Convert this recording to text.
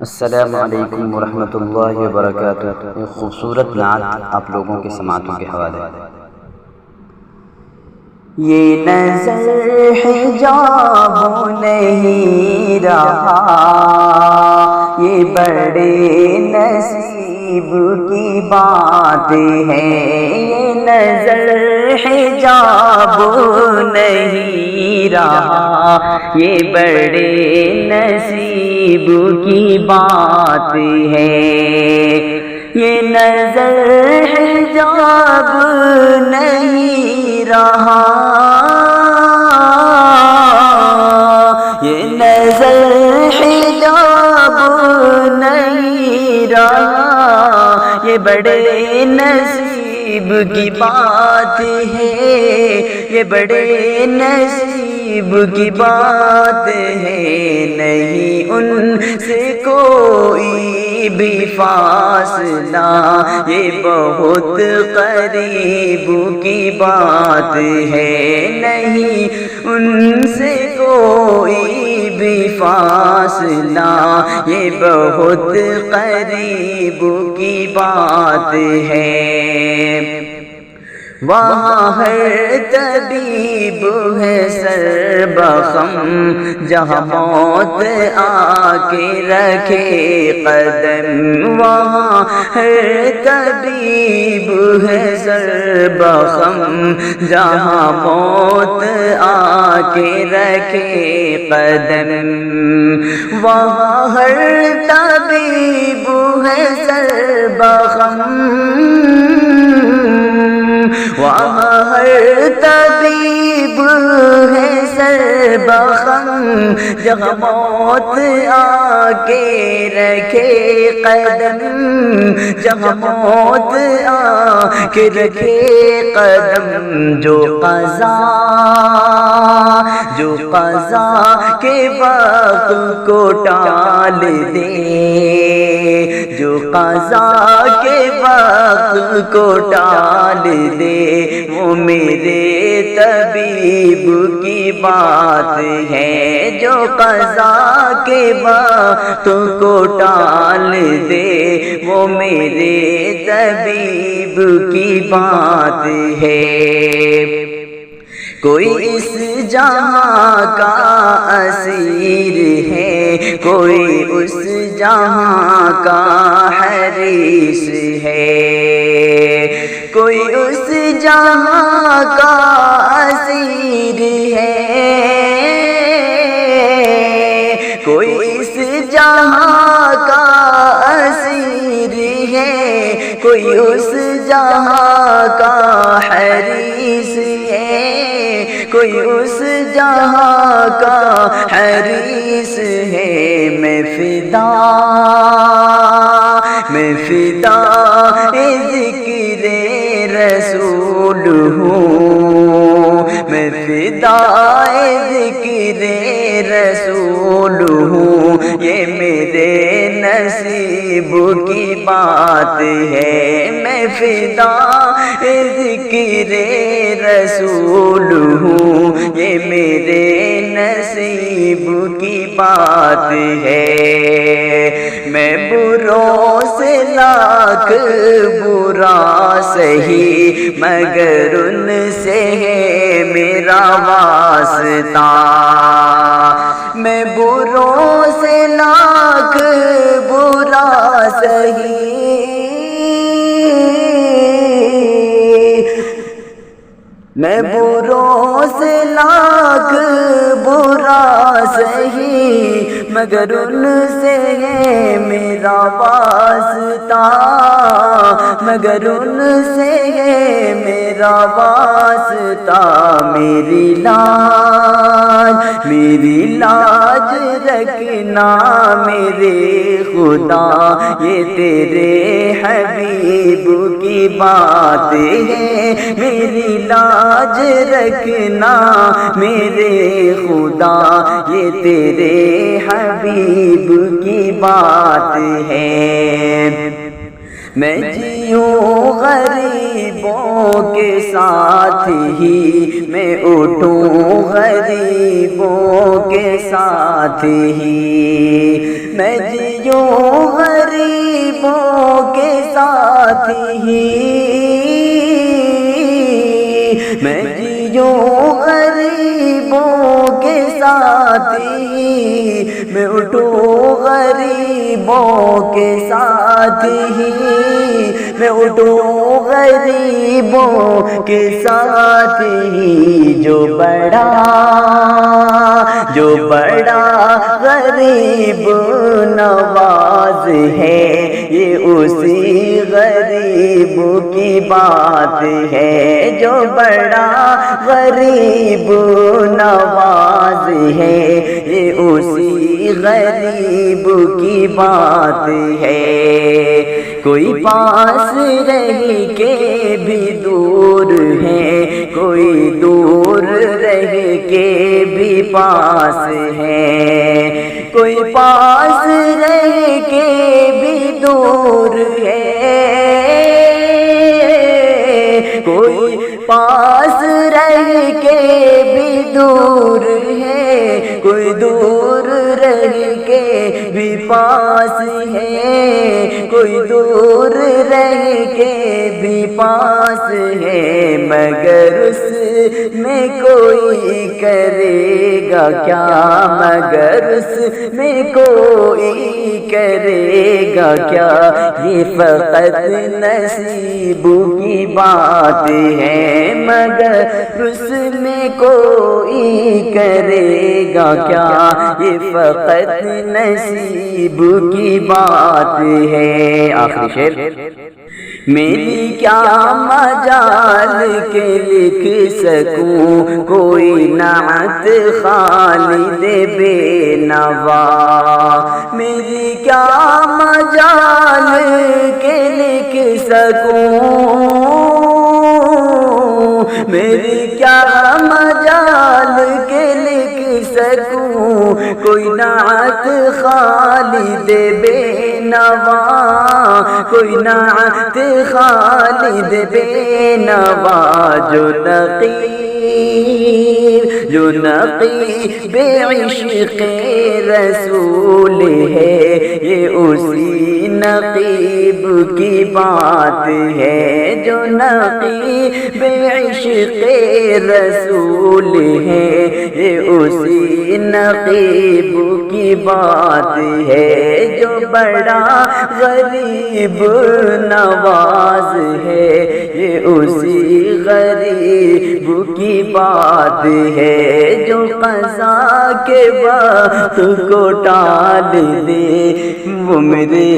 السلام علیکم ورحمۃ اللہ وبرکاتہ۔ ایک خوبصورت نعت آپ لوگوں کے سماعتوں کے حوالے۔ یہ نظر حجاب نہیں رہا، یہ بڑے نصیب کی بات ہے۔ یہ نظر حجاب نہیں رہا، یہ بڑے نصیب کی بات ہے۔ یہ نظر حجاب نہیں رہا، یہ نظر حجاب نہیں رہا، یہ بڑے نصیب کی بات ہے، یہ بڑے نصیب کی بات ہے۔ نہیں ان سے کوئی بھی فاصلہ، یہ بہت قریب کی بات ہے۔ نہیں ان سے کوئی بھی فاصلہ، یہ بہت قریب کی بات ہے۔ وہاں ہر طبیب ہے سر بخم، جہاں موت آ کے رکھے قدم۔ وہاں ہر طبیب ہے سر بخم، جہاں موت آ کے رکھے قدم۔ وہاں ہر طبیب ہے سر بخم، وہاں ہر طبیب ہے سر بخم، جہاں موت آ کے رکھے قدم، جہاں موت آ کے رکھے قدم۔ جو قضا کے وقت کو ٹال دے، جو قضا کے وقت کو ٹال دے، وہ میرے طبیب کی بات ہے۔ جو قضا کے وقت کو ٹال دے، وہ میرے طبیب کی بات ہے۔ کوئی اس جہاں کا اسیر ہے، کوئی اس جہاں کا حریص ہے۔ کوئی اس جہاں کا اسیر ہے، کوئی اس جہاں کا اسیر ہے، کوئی اس جہاں کا حریص ہے، کوئی اس جہاں کا حریص ہے۔ میں فدا ذکر رسول ہوں، میں فدا ذکر رسول ہوں، یہ میرے نصیب کی بات ہے۔ میں فدا ذکر رسول ہوں، یہ میرے نصیب کی بات ہے۔ میں بروں سے لاکھ برا سہی، مگر ان سے ہے میرا واسطہ۔ میں بروں سے لاکھ برا سہی، میں بروں سے لاکھ برا سہی، مگر ان سے ہے میرا واسطہ، مگر ان سے ہے میرا واسطہ۔ میری لاج رکھنا میرے خدا، یہ تیرے حبیب کی بات ہے۔ میری لاج رکھنا میرے خدا، یہ تیرے حبیب کی بات ہے۔ میں جیوں غریبوں کے ساتھ ہی، میں اٹھوں غریبوں کے ساتھ ہی، میں جیوں غریبوں کے ساتھ ہی، میں جیوں غریبوں کے ساتھ ہی، میں اٹھوں غریبوں کے ساتھ ہی، میں اٹھوں غریبوں کے ساتھ ہی، جو بڑا غریب نواز ہے، یہ اسی غریب کی بات ہے، جو بڑا غریب نواز ہے، یہ اسی غریب کی بات ہے۔ کوئی پاس رہ کے بھی دور ہے، کوئی دور رہ کے بھی پاس ہے، کوئی پاس رہ کے بھی دور ہے، کوئی پاس رہ کے بھی دور ہے، کوئی دور رہ کے بھی پاس ہے، کوئی دور رہ کے بھی پاس ہے، مگر اس میں کوئی کرے گا کیا، مگر اس میں کوئی کرے گا کیا، یہ فقط نصیب کی بات ہے، مگر اس میں کوئی کرے گا کیا، یہ فقط نصیب کی بات ہے۔ آخری شعر، میری کیا مجال کہ لکھ سکوں کوئی نعت خالد بے نوا، میری کیا مجال کہ لکھ سکوں، میری کیا مجال کہ لکھ سکوں کوئی نعت خالد بے نوا، کوئی نعت خالد بے نوا، جو نقیب عشق رسول ہے، یہ اسی نقیب کی بات ہے، جو نقیب عشق رسول ہے، یہ اسی نقیب کی بات ہے، جو بڑا غریب نواز ہے، یہ اسی غریب کی بات ہے، جو قضا کے وقت کو ٹال دے وہ میرے